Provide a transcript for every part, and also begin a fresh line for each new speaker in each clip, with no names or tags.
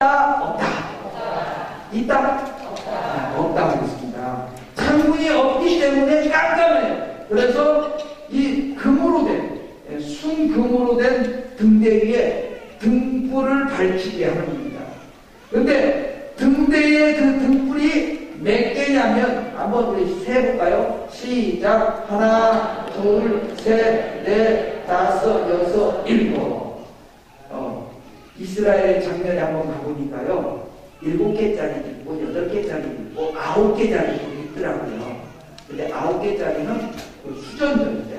없다. 있다? 없다고 했습니다. 창문이 없기 때문에 깜깜해요. 그래서 이 금으로 된, 순금으로 된 등대 위에 등불을 밝히게 하는 겁니다. 근데 등대의 그 등불이 몇 개냐면, 한번 우리 세볼까요? 시작. 하나, 둘, 셋, 넷, 다섯, 여섯, 일곱. 이스라엘 작년에 한번 가보니까요, 7개짜리도 있고, 8개짜리도 있고, 9개짜리도 있더라고요. 근데 9개짜리는 수전절 때,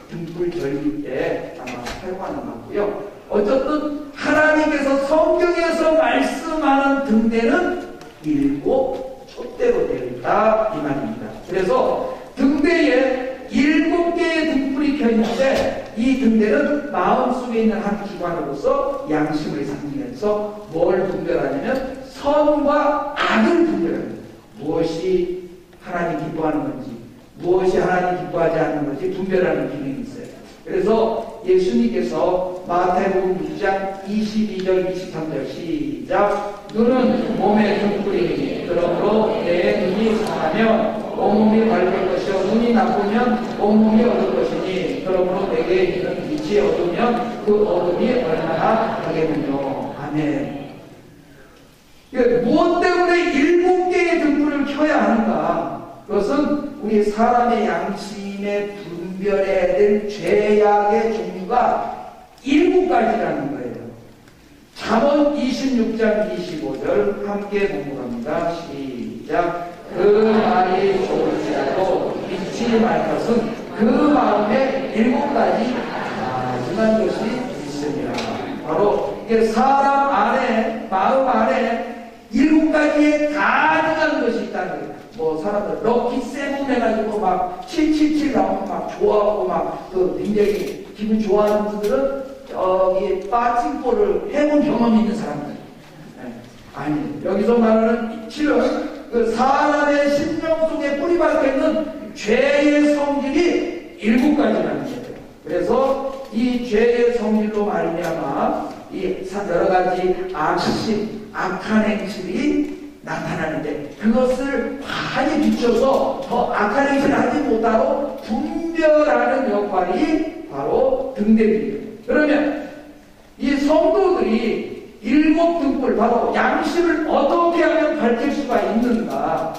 등불 절일 때 아마 활용하는 것 같고요. 어쨌든 하나님께서 성경에서 말씀하는 등대는 7 촛대로 되어 있다, 이 말입니다. 그래서 등대에 7개의 등불이 켜있는데, 이 등대는 마음속에 있는 한 기관으로서 양심을 상징해서 뭘 분별하냐면 선과 악을 분별합니다. 무엇이 하나님 기뻐하는 건지, 무엇이 하나님 기뻐하지 않는 건지 분별하는 기능이 있어요. 그래서 예수님께서 마태복음 6장 22절 23절 시작. 눈은 몸의 등불이니 그러므로 내 눈이 상하면 온몸이 밝을 것이요 눈이 나쁘면 온몸이 어두울 것이니 그러므로 내게 있는 빛이 어두우면 그 어둠이 얼마나 하겠느냐. 아멘. 무엇 때문에 7개의 등불을 켜야 하는가? 그것은 우리 사람의 양심에 분별해야 될 죄악의 종류가 7가지라는 거예요. 잠언 26장 25절 함께 공부합니다. 시작. 그 말이 좋을지라도 믿지 말 것은 그 마음에 7가지 가증한 것이 있습니다. 바로 이게 사람 안에, 마음 안에 7가지의 가증한 것이 있다는 거예요. 뭐 사람들 럭키 세븐 해가지고 막 777 나오면 막 좋아하고 막 그 굉장히 기분 좋아하는 분들은 저기 빠칭볼을 해본 경험이 있는 사람들. 아니, 여기서 말하는 실은 그 사람의 심령 속에 뿌리박혀있는 죄의 성질이 7가지라는 거예요. 그래서 이 죄의 성질로 말미암아 이 여러 가지 악심, 악한 행실이 나타나는데 그것을 많이 비춰서 더 악한 행실을 하지 못하고 분별하는 역할이 바로 등대입니다. 그러면 이 성도들이 7등불, 바로 양심을 어떻게 하면 밝힐 수가 있는가?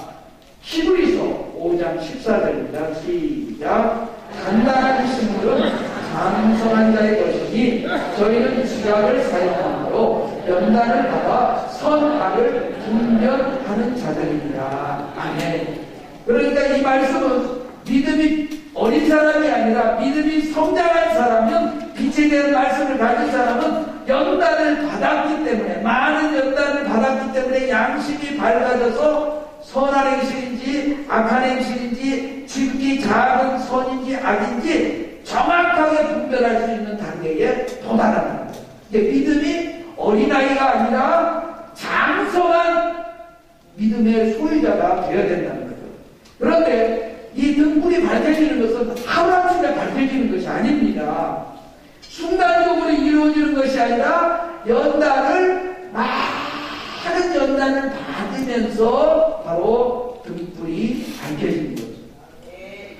히브리서 5장 14절입니다. 시작. 단단한 식물은 장성한 자의 것이니 저희는 지각을 사용함으로 연단을 받아 선악을 분별하는 자들입니다. 아멘. 그러니까 이 말씀은 믿음이 어린 사람이 아니라 믿음이 성장한 사람은, 빛에 대한 말씀을 가진 사람은 연단을 받았기 때문에, 많은 연단을 받았기 때문에 양심이 밝아져서 선한 행실인지 악한 행실인지 지극히 작은 선인지 악인지 정확하게 분별할 수 있는 단계에 도달하는 거예요. 이게 믿음이 어린아이가 아니라 장성한 믿음의 소유자가 되어야 된다는 거죠. 그런데 이 등불이 밝혀지는 것은 하루아침에 밝혀지는 것이 아닙니다. 순간적으로 이루어지는 것이 아니라 많은 연단을 받으면서 바로 등불이 밝혀지는 거죠.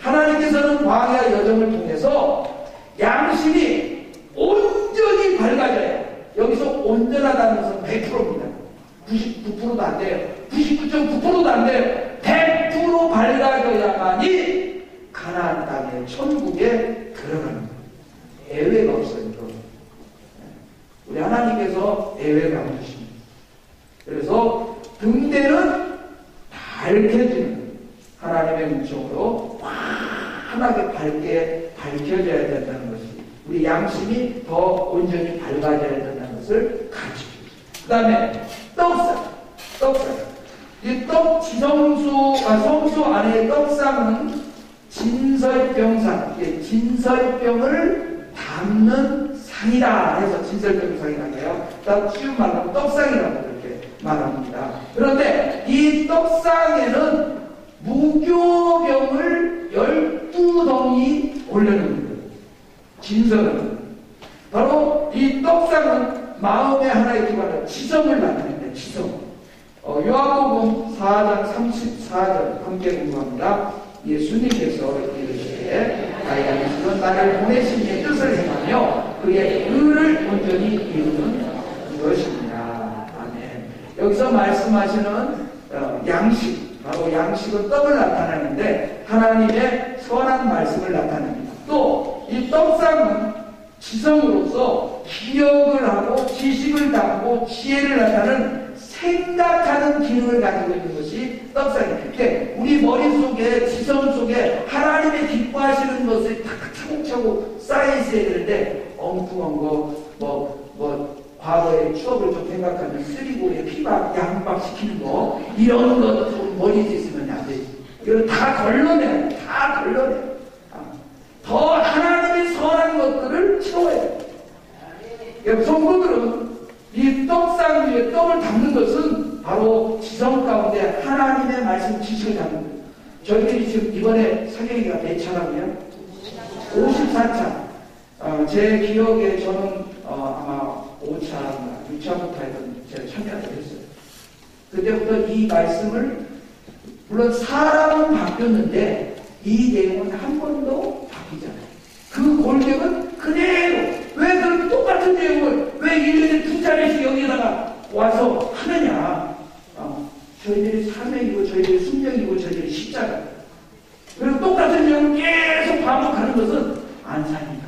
하나님께서는 광야 여정을 통해서 양심이 온전히 밝아져요. 여기서 온전하다는 것은 100%입니다. 99%도 안 돼요. 99.9%도 안 돼요. 100% 밝아져야만이 가나안 땅의 천국에 들어가는 거예요. 예외가 없어요. 우리 하나님께서 예외가 없으십니다. 그래서 등대는 밝혀지는 하나님의 음성으로 환하게 밝게 밝혀져야 된다는 것이, 우리 양심이 더 온전히 밝아져야 된다는 것을 가르쳐줍니다. 그 다음에 떡상. 이 성수 안에 떡상은 진설병상, 진설병을 담는 상이다 해서 진설병상이라고 해요. 쉬운 말로 떡상이라고 그렇게 말합니다. 그런데 이 떡상에는 무교병을 12덩이 올려놓는 거예요. 진설은 바로 이 떡상은 마음의 하나의 기관으로 지성을 나타낸다. 지성. 요한복음 4장 34절 함께 공부합니다. 예수님께서 이르시되 다윗은 나를 보내신 이의 뜻을 행하며 그의 의를 온전히 이루는 것입니다. 아멘. 여기서 말씀하시는 양식, 바로 양식은 떡을 나타내는데 하나님의 선한 말씀을 나타냅니다. 또 이 떡상은 지성으로서 기억을 하고 지식을 담고 지혜를 나타내는 생각하는 기능을 가지고 있는 것이 떡상이에요. 우리 머릿속에 지성 속에 하나님의 기뻐하시는 것이 다 차곡차곡 쌓여 있어야 되는데 엉뚱한 거 과거의 추억을 좀 생각하면 쓰리고에 피박 양박 시키는 거 이런 것도 머리에 있으면 안 되지. 이거 다 걸러내. 더 하나님의 선한 것들을 채워야 돼. 성도들은 이 떡상 위에 떡을 담는 것은 바로 지성 가운데 하나님의 말씀 지식을 담는 거예요. 저희들이 지금 이번에 사경이가 몇 차라고요? 54차. 제 기억에 저는 아마 5차, 6차부터 해서 제가 참여를 했어요. 그때부터 이 말씀을 물론 사람은 바뀌었는데 이 내용은 한 번도 바뀌잖아요. 그 골격은 그대로. 왜 그렇게 똑같은 내용을 왜 1년에 2차례씩 여기다가 와서 하느냐. 저희들이 사명이고 저희들이 순명이고 저희들이 십자가. 그리고 똑같은 내용을 계속 반복하는 것은 안 사니까.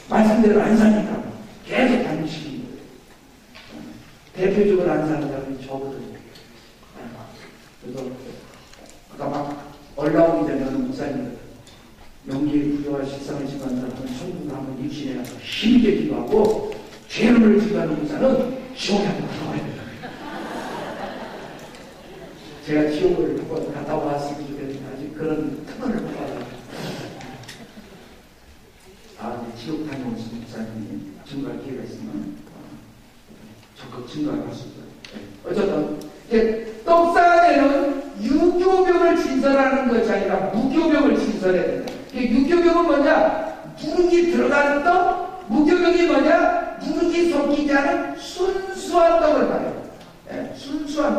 말씀대로 안 사니까. 계속 반복시키는 거예요. 대표적으로 안 사는 사람이 저거든요. 그래서 아까 막 올라오기 전에 어느 목사님들 명기에 부여와 실상을 지도하는 사람은 천국을 한번 입신해 가서 힘있게 기도하고 죄를 지도하는 목사는 지옥에 한번 들어가야 된다. 제가 지옥을 한번 갔다 왔으면 좋겠는데 아직 그런 특권을 못 받아요. 지옥 다녀오신 목사님이 증거할 기회가 있으면 적극 증거할 수 있어요. 어쨌든 떡상에는 유교병을 진설하는 것이 아니라 무교병을 진설해야 된다. 유교병은 뭐냐? 누룩이 들어간 떡, 무교병이 뭐냐? 누룩이 섞이지 않은 순수한 떡을 말해요. 순수한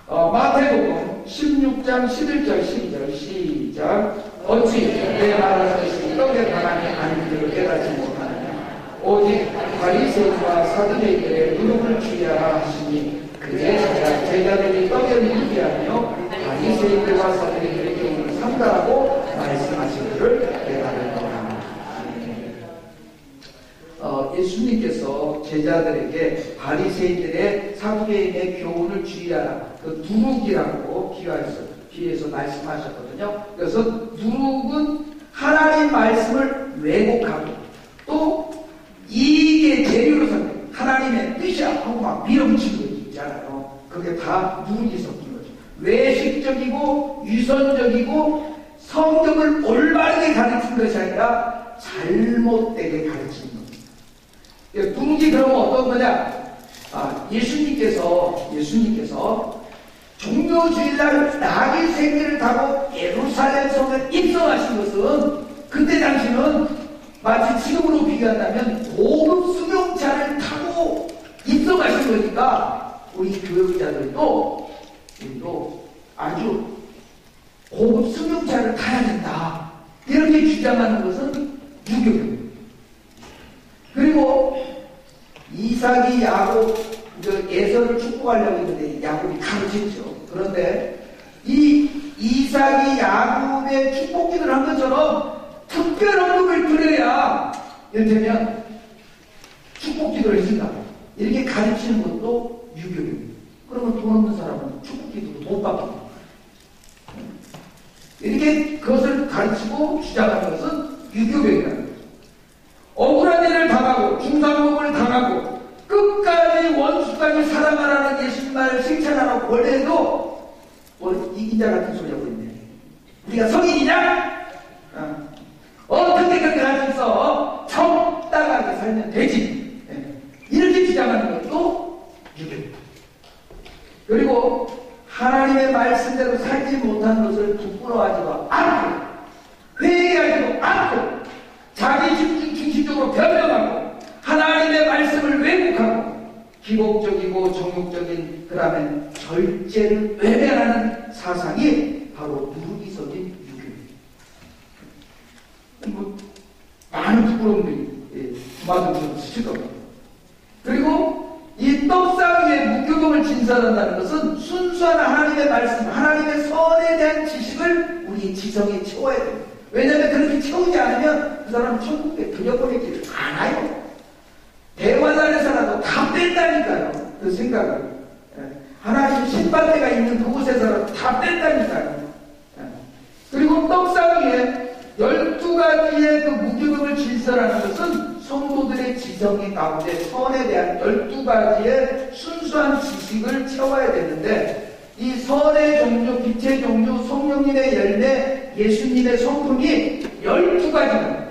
떡. 마태복음 16장 11절 12절 시작. 어찌 내 말하는 것이 떡에 관함이 아닌 줄을 깨닫지 못하느냐. 오직 바리새인과 사두개인들의 누룩을 주의하라 하시니 그의 제자들이 떡에 누룩이 하며 바리새인들과 사두개인들의 경우를 삼가하고 말씀하신 것을 깨달으노라. 예수님께서 제자들에게 바리새인들의 사두개인의 교훈을 주의하라. 그 누룩이라고 비유해서 말씀하셨거든요. 그래서 누룩은 하나님 말씀을 왜곡하고 또 이익의 재료로 삼는 하나님의 뜻이야 하고 막 밀어붙이는 거 있잖아요. 그게 다 누룩이 섞인 거죠. 외식적이고 유선적이고 성경을 올바르게 가르친 것이 아니라 잘못되게 가르치는 겁니다. 누룩이 그러면 어떤 거냐? 예수님께서 종료주일날 나귀 생기를 타고 예루살렘 성에 입성하신 것은 그때 당시는 마치 지금으로 비교한다면 고급 승용차를 타고 입성하신 거니까 우리 교역자들도 우리도 아주 고급 승용차를 타야 된다 이렇게 주장하는 것은 유교입니다. 그리고 이삭이 야곱 예서를 축복하려고 했는데 야곱이 가르쳤죠. 그런데 이 이삭이 야곱의 축복 기도를 한 것처럼 특별 언급을 드려야 이를테면 축복 기도를 해준다 이렇게 가르치는 것도 유교입니다. 그러면 돈 없는 사람은 축복 기도를 못 받고 이렇게 그것을 가르치고 주장하는 것은 유교병이라는 거죠. 억울한 일을 당하고 중상복을 당하고 끝까지 원수까지 사랑하라는 예수님을 실천하라고 원래도 이긴 자 같은 소리 하고 있네. 우리가 성인이냐? 어떻게 그렇게 할 수 있어? 적당하게 살면 되지. 이렇게 주장하는 것도 유교입니다. 그리고 하나님의 말씀대로 살지 못한 것을 부끄러워하지도 않고 회개하지도 않고 자기 중심적으로 변명하고 하나님의 말씀을 왜곡하고 기복적이고 정욕적인 그 다음에 절제를 외면하는 사상이 바로 누르기적인 유교. 많은 부끄러움들이 주마등처럼 쓰실 겁니다. 그리고 이 떡상 위에 무교동을 진설한다는 것은 순수한 하나님의 말씀, 하나님의 선에 대한 지식을 우리 지성에 채워야 됩니다. 왜냐하면 그렇게 채우지 않으면 그 사람은 천국에 들여보내지를 않아요. 대화단에서라도 다 뺀다니까요. 그 생각을. 하나님 신발대가 있는 그곳에서라도 다 뺀다니까요. 그리고 떡상 위에 12가지의 그 무교동을 진설하는 것은 성도들의 지성의 가운데 선에 대한 12가지의 순수한 지식을 채워야 되는데, 이 선의 종류, 빛의 종류, 성령님의 열매, 예수님의 성품이 12가지입니다.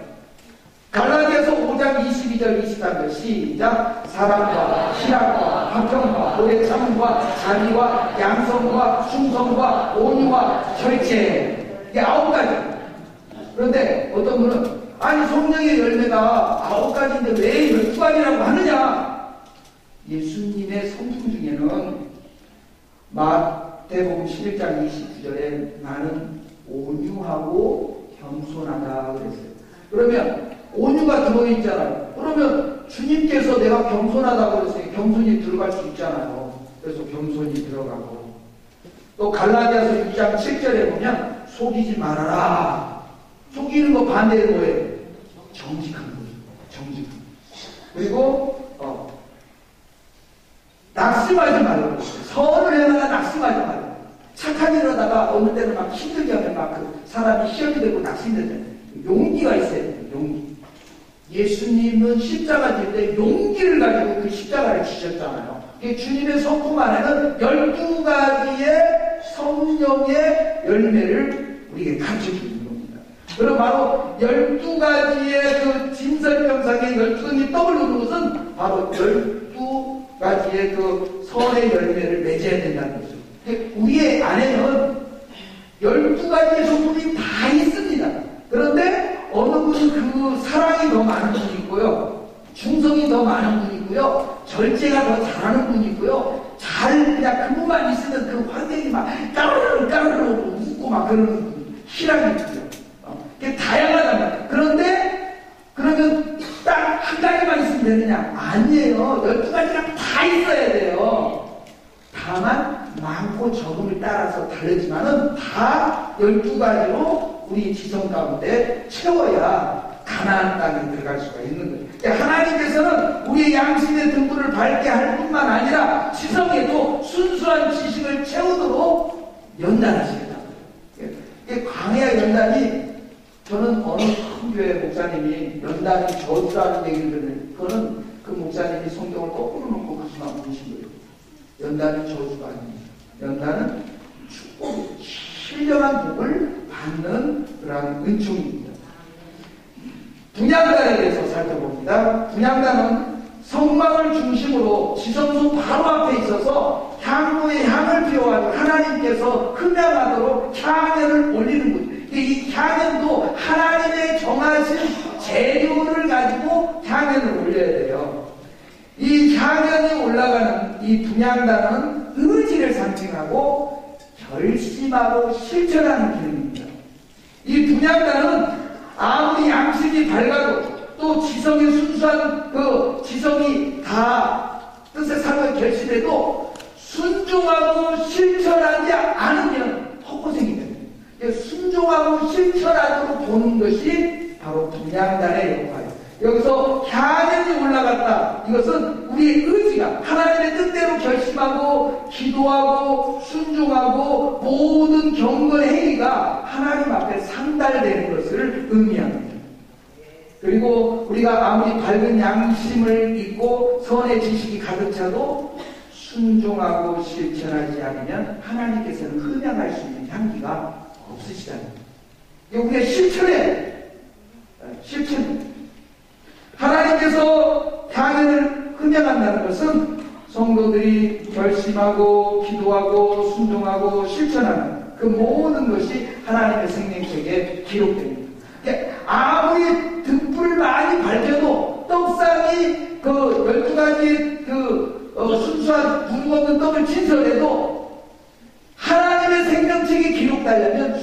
갈라디아서 5장 22절 23절 시작. 사랑과 희락과 화평과 오래 참음과 자비와 양성과 충성과 온유와 절제, 이게 9가지. 그런데 어떤 분은 아니 성령의 열매가 9가지인데 왜 12가지라고 하느냐. 예수님의 성품 중에는 마태복음 11장 29절에 나는 온유하고 겸손하다 그랬어요. 그러면 온유가 들어있잖아요. 그러면 주님께서 내가 겸손하다고 그랬으니 겸손이 들어갈 수 있잖아요. 그래서 겸손이 들어가고, 또 갈라디아서 6장 7절에 보면 속이지 말아라. 속이는 거 반대는 뭐예요? 정직한 거죠. 정직한 거. 그리고 낙심하지 말라고 했어요. 선을 해다가 낙심하지 말라고. 착한 일 하다가 어느 때는 막 힘들게 하면 막 그 사람이 시험이 되고 낙심되잖아요. 용기가 있어야 돼요. 용기. 예수님은 십자가 질 때 용기를 가지고 그 십자가를 지셨잖아요. 주님의 성품 안에는 12가지의 성령의 열매를 우리에게 가르쳐주는 겁니다. 그럼 바로 12가지의 그 진설병상의 12가지 떡을 놓는 것은 바로 12가지의 그 선의 열매를 맺어야 된다는 거죠. 우리의 안에는 12가지의 성품이 다 있습니다. 그런데 어느 분은 그 사랑이 더 많은 분이 있고요, 충성이 더 많은 분이 있고요, 절제가 더 잘하는 분이 있고요, 그냥 그분만 있으면 그 환경이 막 까르르 까르르 웃고 막 그러는 희락이 있고요. 그게 다양하단 말이에요. 그런데 그러면 딱 한 가지만 있으면 되느냐? 아니에요. 12가지가 다 있어야 돼요. 다만 많고 적음을 따라서 다르지만은 다 12가지로 우리 지성 가운데 채워야 가나안 땅에 들어갈 수가 있는 거예요. 그러니까 하나님께서는 우리의 양심의 등불을 밝게 할 뿐만 아니라 지성에도 순수한 지식을 채우도록 연단하시겠다. 광야 연단이, 저는 어느 큰 교회 목사님이 연단이 저주라는 얘기를 듣는데, 그거는 그 목사님이 성경을 거꾸로 놓고 그것만 보신 거예요. 연단은 저주가 아닙니다. 연단은 축복, 신령한 복을 받는 그러한 은총입니다. 분향단에 대해서 살펴봅니다. 분향단은 성막을 중심으로 지성소 바로 앞에 있어서 향로의 향을 피워가지고 하나님께서 흠양하도록 향연을 올리는 거죠. 이 향연도 하나님의 정하신 재료를 가지고 향연을 올려야 돼요. 이 향연이 올라가는 이 분향단은 의지를 상징하고 결심하고 실천하는 기능입니다. 이 분향단은 아무리 양심이 밝아도 또 지성이 순수한 그 지성이 다 뜻의 상을 결심해도 순종하고 실천하지 않으면 헛고생이 됩니다. 순종하고 실천하도록 보는 것이 바로 분향단의 역할이에요. 여기서 향연이 올라갔다. 이것은 우리의 의지가 하나님의 뜻대로 결심하고 기도하고 순종하고 모든 경건의 행위가 하나님 앞에 상달되는 것을 의미합니다. 그리고 우리가 아무리 밝은 양심을 잊고 선의 지식이 가득 차도 순종하고 실천하지 않으면 하나님께서는 흠양할 수 있는 향기가 없으시다는 거예요. 우리가 실천해. 하나님께서 향연을 흠양한다는 것은 성도들이 결심하고 기도하고 순종하고 실천하는 그 모든 것이 하나님의 생명책에 기록됩니다. 아무리 등불을 많이 밝혀도 떡상이 그 12가지 그 순수한 구름 없는 떡을 친설해도 하나님의 생명책이 기록되려면